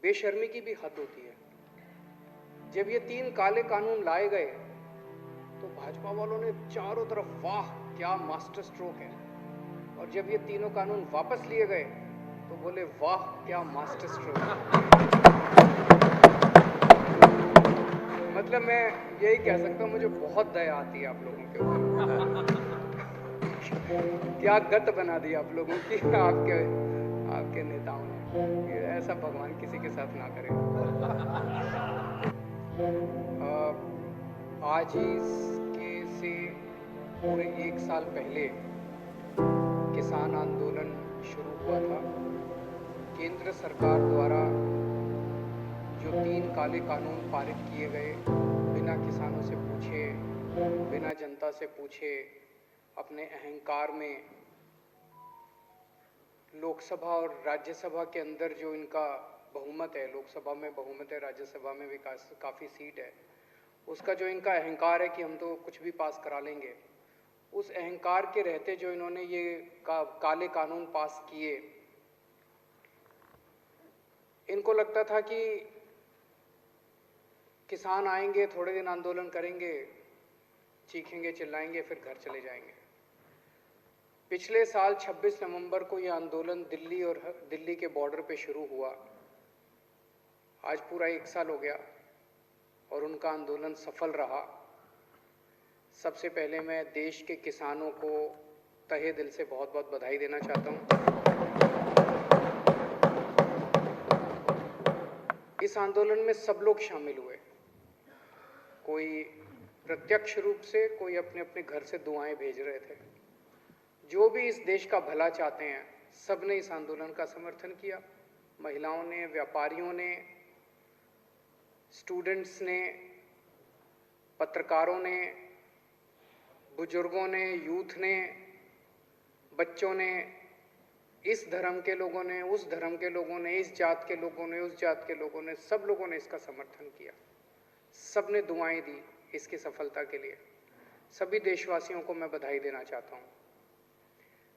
बेशर्मी की भी हद होती है। जब ये 3 काले कानून लाए गए तो भाजपा वालों ने चारों तरफ वाह क्या मास्टर स्ट्रोक है, और जब ये तीनों कानून वापस लिए गए तो बोले वाह क्या मास्टर स्ट्रोक है। मतलब मैं यही कह सकता हूँ, मुझे बहुत दया आती है आप लोगों के ऊपर। क्या गत बना दी आप लोगों की आपके नेताओं ने। ऐसा भगवान किसी के साथ ना करे। आज ही इसके से पूरे 1 साल पहले किसान आंदोलन शुरू हुआ था। केंद्र सरकार द्वारा जो 3 काले कानून पारित किए गए, बिना किसानों से पूछे, बिना जनता से पूछे, अपने अहंकार में लोकसभा और राज्यसभा के अंदर जो इनका बहुमत है, लोकसभा में बहुमत है, राज्यसभा में भी काफ़ी सीट है, उसका जो इनका अहंकार है कि हम तो कुछ भी पास करा लेंगे, उस अहंकार के रहते जो इन्होंने ये काले कानून पास किए, इनको लगता था कि किसान आएंगे, थोड़े दिन आंदोलन करेंगे, चीखेंगे, चिल्लाएंगे, फिर घर चले जाएंगे। पिछले साल 26 नवंबर को यह आंदोलन दिल्ली के बॉर्डर पे शुरू हुआ। आज पूरा 1 साल हो गया और उनका आंदोलन सफल रहा। सबसे पहले मैं देश के किसानों को तहे दिल से बहुत बहुत बधाई देना चाहता हूँ। इस आंदोलन में सब लोग शामिल हुए, कोई प्रत्यक्ष रूप से, कोई अपने अपने घर से दुआएं भेज रहे थे। जो भी इस देश का भला चाहते हैं, सब ने इस आंदोलन का समर्थन किया। महिलाओं ने, व्यापारियों ने, स्टूडेंट्स ने, पत्रकारों ने, बुजुर्गों ने, यूथ ने, बच्चों ने, इस धर्म के लोगों ने, उस धर्म के लोगों ने, इस जात के लोगों ने, उस जात के लोगों ने, सब लोगों ने इसका समर्थन किया। सब ने दुआएं दी इसकी सफलता के लिए। सभी देशवासियों को मैं बधाई देना चाहता हूँ।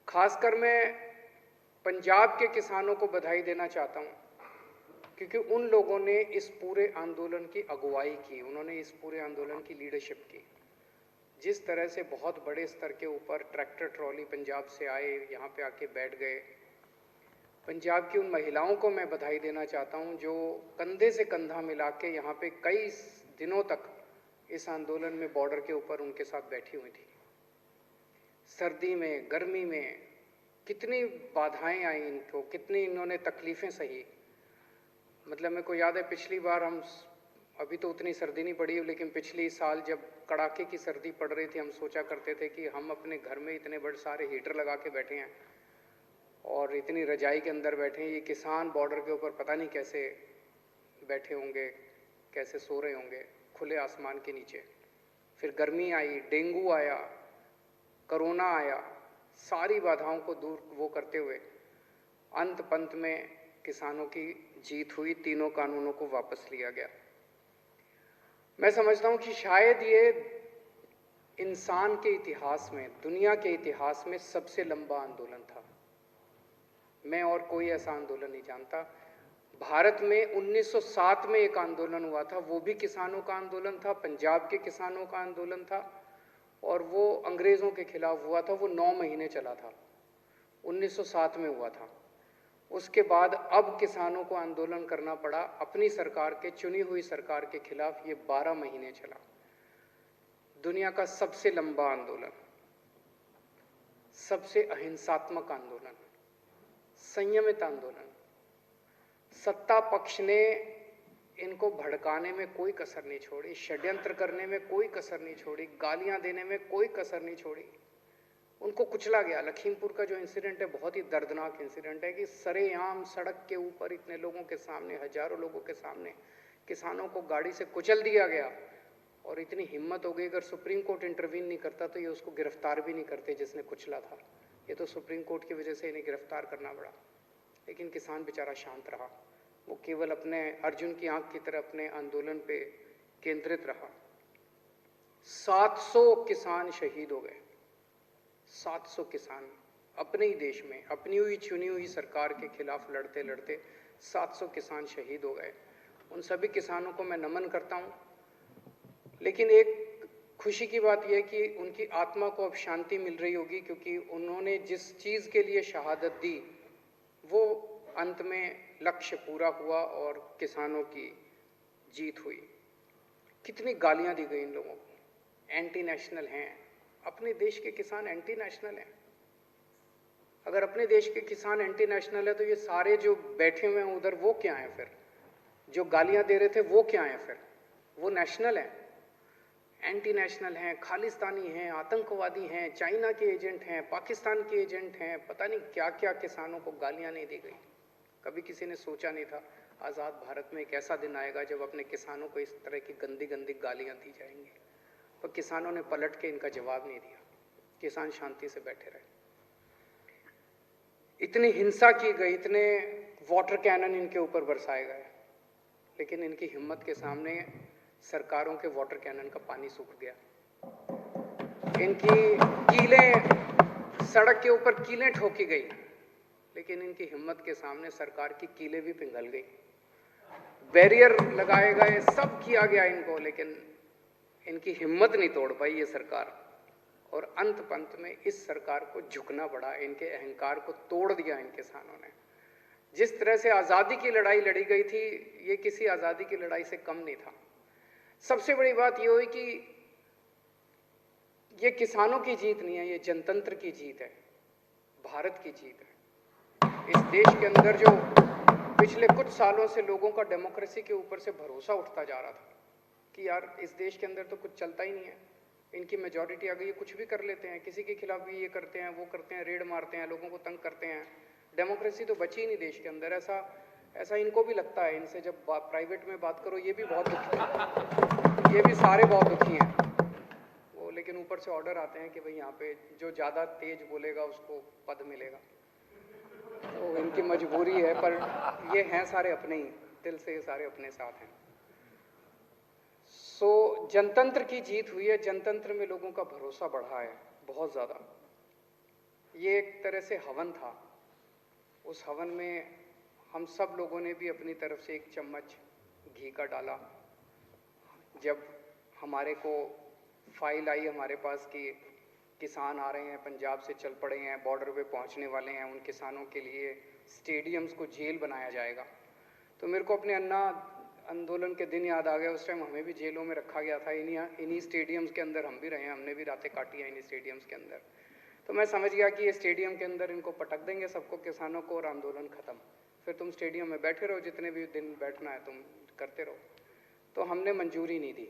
खासकर मैं पंजाब के किसानों को बधाई देना चाहता हूँ, क्योंकि उन लोगों ने इस पूरे आंदोलन की अगुवाई की, उन्होंने इस पूरे आंदोलन की लीडरशिप की। जिस तरह से बहुत बड़े स्तर के ऊपर ट्रैक्टर ट्रॉली पंजाब से आए, यहाँ पे आके बैठ गए। पंजाब की उन महिलाओं को मैं बधाई देना चाहता हूँ जो कंधे से कंधा मिला के यहाँ पे कई दिनों तक इस आंदोलन में बॉर्डर के ऊपर उनके साथ बैठी हुई थी। सर्दी में, गर्मी में कितनी बाधाएं आई इनको, कितनी इन्होंने तकलीफ़ें सही। मतलब मेरे को याद है पिछली बार अभी तो उतनी सर्दी नहीं पड़ी, लेकिन पिछली साल जब कड़ाके की सर्दी पड़ रही थी, हम सोचा करते थे कि हम अपने घर में इतने बड़े सारे हीटर लगा के बैठे हैं और इतनी रजाई के अंदर बैठे हैं, ये किसान बॉर्डर के ऊपर पता नहीं कैसे बैठे होंगे, कैसे सो रहे होंगे खुले आसमान के नीचे। फिर गर्मी आई, डेंगू आया, कोरोना आया, सारी बाधाओं को दूर वो करते हुए अंत पंत में किसानों की जीत हुई, तीनों कानूनों को वापस लिया गया। मैं समझता हूं कि शायद ये इंसान के इतिहास में, दुनिया के इतिहास में सबसे लंबा आंदोलन था। मैं और कोई ऐसा आंदोलन नहीं जानता। भारत में 1907 में एक आंदोलन हुआ था, वो भी किसानों का आंदोलन था, पंजाब के किसानों का आंदोलन था, और वो अंग्रेज़ों के खिलाफ हुआ था। वो 9 महीने चला था, 1907 में हुआ था। उसके बाद अब किसानों को आंदोलन करना पड़ा अपनी सरकार के, चुनी हुई सरकार के खिलाफ। ये 12 महीने चला। दुनिया का सबसे लंबा आंदोलन, सबसे अहिंसात्मक आंदोलन, संयमित आंदोलन। सत्ता पक्ष ने इनको भड़काने में कोई कसर नहीं छोड़ी, षड्यंत्र करने में कोई कसर नहीं छोड़ी, गालियां देने में कोई कसर नहीं छोड़ी। उनको कुचला गया। लखीमपुर का जो इंसिडेंट है बहुत ही दर्दनाक इंसिडेंट है कि सरेआम सड़क के ऊपर इतने लोगों के सामने, हजारों लोगों के सामने किसानों को गाड़ी से कुचल दिया गया। और इतनी हिम्मत हो गई, अगर सुप्रीम कोर्ट इंटरवीन नहीं करता तो ये उसको गिरफ्तार भी नहीं करते जिसने कुचला था। ये तो सुप्रीम कोर्ट की वजह से इन्हें गिरफ्तार करना पड़ा। लेकिन किसान बेचारा शांत रहा, वो केवल अपने अर्जुन की आंख की तरह अपने आंदोलन पे केंद्रित रहा। 700 किसान शहीद हो गए, 700 किसान अपने ही देश में, अपनी हुई चुनी हुई सरकार के खिलाफ लड़ते लड़ते 700 किसान शहीद हो गए। उन सभी किसानों को मैं नमन करता हूँ, लेकिन एक खुशी की बात यह कि उनकी आत्मा को अब शांति मिल रही होगी, क्योंकि उन्होंने जिस चीज़ के लिए शहादत दी वो अंत में लक्ष्य पूरा हुआ और किसानों की जीत हुई। कितनी गालियां दी गई इन लोगों को, एंटी नेशनल हैं। अपने देश के किसान एंटी नेशनल हैं? अगर अपने देश के किसान एंटी नेशनल है तो ये सारे जो बैठे हुए हैं उधर वो क्या हैं फिर? जो गालियां दे रहे थे वो क्या हैं फिर? वो नेशनल हैं? एंटी नेशनल हैं, खालिस्तानी हैं, आतंकवादी हैं, चाइना के एजेंट हैं, पाकिस्तान के एजेंट हैं, पता नहीं क्या क्या किसानों को गालियां नहीं दी गई। कभी किसी ने सोचा नहीं था आज़ाद भारत में एक ऐसा दिन आएगा जब अपने किसानों को इस तरह की गंदी गंदी गालियां दी जाएंगी। पर किसानों ने पलट के इनका जवाब नहीं दिया, किसान शांति से बैठे रहे। इतनी हिंसा की गई, इतने वाटर कैनन इनके ऊपर बरसाए गए, लेकिन इनकी हिम्मत के सामने सरकारों के वाटर कैनन का पानी सूख गया। इनकी कीलें, सड़क के ऊपर कीलें ठोकी गई, लेकिन इनकी हिम्मत के सामने सरकार की कीलें भी पिघल गई। बैरियर लगाए गए, सब किया गया इनको, लेकिन इनकी हिम्मत नहीं तोड़ पाई ये सरकार। और अंत पंत में इस सरकार को झुकना पड़ा, इनके अहंकार को तोड़ दिया इन किसानों ने। जिस तरह से आज़ादी की लड़ाई लड़ी गई थी, ये किसी आज़ादी की लड़ाई से कम नहीं था। सबसे बड़ी बात ये हुई कि ये किसानों की जीत नहीं है, ये जनतंत्र की जीत है, भारत की जीत है। इस देश के अंदर जो पिछले कुछ सालों से लोगों का डेमोक्रेसी के ऊपर से भरोसा उठता जा रहा था कि यार इस देश के अंदर तो कुछ चलता ही नहीं है, इनकी मेजॉरिटी आ गई है, कुछ भी कर लेते हैं, किसी के खिलाफ भी ये करते हैं, वो करते हैं, रेड मारते हैं, लोगों को तंग करते हैं, डेमोक्रेसी तो बची ही नहीं देश के अंदर। ऐसा इनको भी लगता है। इनसे जब प्राइवेट में बात करो ये भी बहुत दुखी हैं, ये भी सारे बहुत दुखी हैं वो, लेकिन ऊपर से ऑर्डर आते हैं कि भाई यहाँ पे जो ज़्यादा तेज बोलेगा उसको पद मिलेगा। तो इनकी मजबूरी है, पर ये हैं सारे अपने ही, दिल से ये सारे अपने साथ हैं। सो जनतंत्र की जीत हुई है, जनतंत्र में लोगों का भरोसा बढ़ा है बहुत ज़्यादा। ये एक तरह से हवन था, उस हवन में हम सब लोगों ने भी अपनी तरफ से एक चम्मच घी का डाला। जब हमारे को फाइल आई हमारे पास कि किसान आ रहे हैं, पंजाब से चल पड़े हैं, बॉर्डर पे पहुंचने वाले हैं, उन किसानों के लिए स्टेडियम्स को जेल बनाया जाएगा, तो मेरे को अपने अन्ना आंदोलन के दिन याद आ गया। उस टाइम हमें भी जेलों में रखा गया था, इन्हीं स्टेडियम्स के अंदर हम भी रहे हैं, हमने भी रातें काटी हैं इन्हीं स्टेडियम्स के अंदर। तो मैं समझ गया कि ये स्टेडियम के अंदर इनको पटक देंगे सबको, किसानों को, और आंदोलन ख़त्म। फिर तुम स्टेडियम में बैठे रहो, जितने भी दिन बैठना है तुम करते रहो। तो हमने मंजूरी नहीं दी,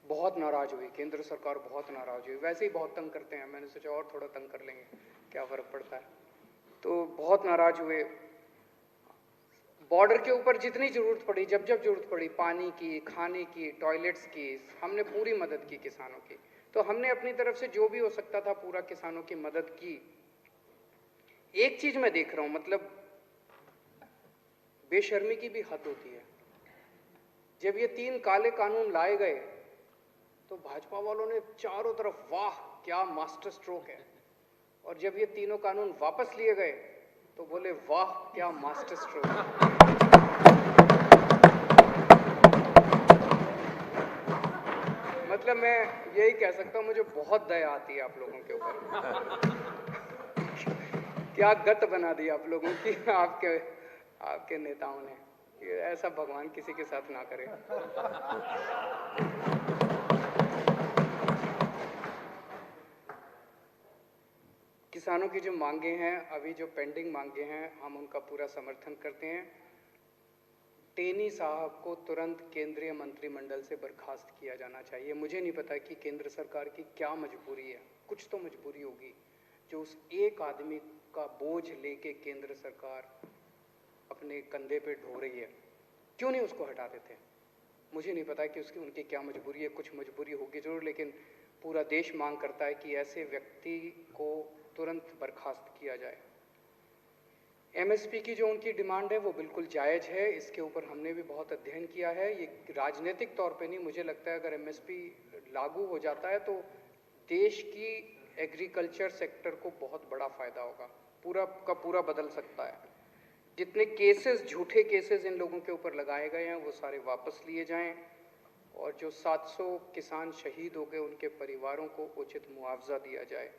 बहुत नाराज़ हुई केंद्र सरकार, बहुत नाराज़ हुई। वैसे ही बहुत तंग करते हैं, मैंने सोचा और थोड़ा तंग कर लेंगे, क्या फ़र्क पड़ता है। तो बहुत नाराज़ हुए। बॉर्डर के ऊपर जितनी ज़रूरत पड़ी, जब जब ज़रूरत पड़ी, पानी की, खाने की, टॉयलेट्स की, हमने पूरी मदद की किसानों की। तो हमने अपनी तरफ से जो भी हो सकता था पूरा किसानों की मदद की। एक चीज़ मैं देख रहा हूँ, मतलब बेशर्मी की भी हद होती है। जब ये 3 काले कानून लाए गए तो भाजपा वालों ने चारों तरफ वाह क्या मास्टर स्ट्रोक है, और जब ये तीनों कानून वापस लिए गए तो बोले वाह क्या मास्टर स्ट्रोक है। मतलब मैं यही कह सकता हूँ, मुझे बहुत दया आती है आप लोगों के ऊपर। क्या गत बना दी आप लोगों की आपके नेताओं ने, कि ऐसा भगवान किसी के साथ ना करे। किसानों की जो मांगे हैं, अभी जो पेंडिंग मांगे हैं, हम उनका पूरा समर्थन करते हैं। टेनी साहब को तुरंत केंद्रीय मंत्रिमंडल से बर्खास्त किया जाना चाहिए। मुझे नहीं पता कि केंद्र सरकार की क्या मजबूरी है, कुछ तो मजबूरी होगी जो उस एक आदमी का बोझ लेके केंद्र सरकार अपने कंधे पे ढो रही है। क्यों नहीं उसको हटा देते? मुझे नहीं पता कि उनकी क्या मजबूरी है, कुछ मजबूरी होगी जरूर, लेकिन पूरा देश मांग करता है कि ऐसे व्यक्ति को तुरंत बर्खास्त किया जाए। एमएसपी की जो उनकी डिमांड है वो बिल्कुल जायज़ है, इसके ऊपर हमने भी बहुत अध्ययन किया है। ये राजनीतिक तौर पे नहीं, मुझे लगता है अगर एमएसपी लागू हो जाता है तो देश की एग्रीकल्चर सेक्टर को बहुत बड़ा फ़ायदा होगा, पूरा का पूरा बदल सकता है। जितने केसेस, झूठे केसेस इन लोगों के ऊपर लगाए गए हैं वो सारे वापस लिए जाएं और जो 700 किसान शहीद हो गए उनके परिवारों को उचित मुआवजा दिया जाए।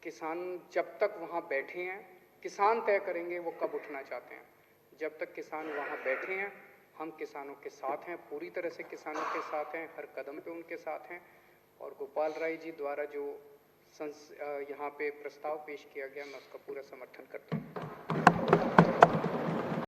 किसान जब तक वहाँ बैठे हैं, किसान तय करेंगे वो कब उठना चाहते हैं। जब तक किसान वहाँ बैठे हैं, हम किसानों के साथ हैं, पूरी तरह से किसानों के साथ हैं, हर कदम पे उनके साथ हैं। और गोपाल राय जी द्वारा जो यहाँ पे प्रस्ताव पेश किया गया, मैं उसका पूरा समर्थन करता हूँ।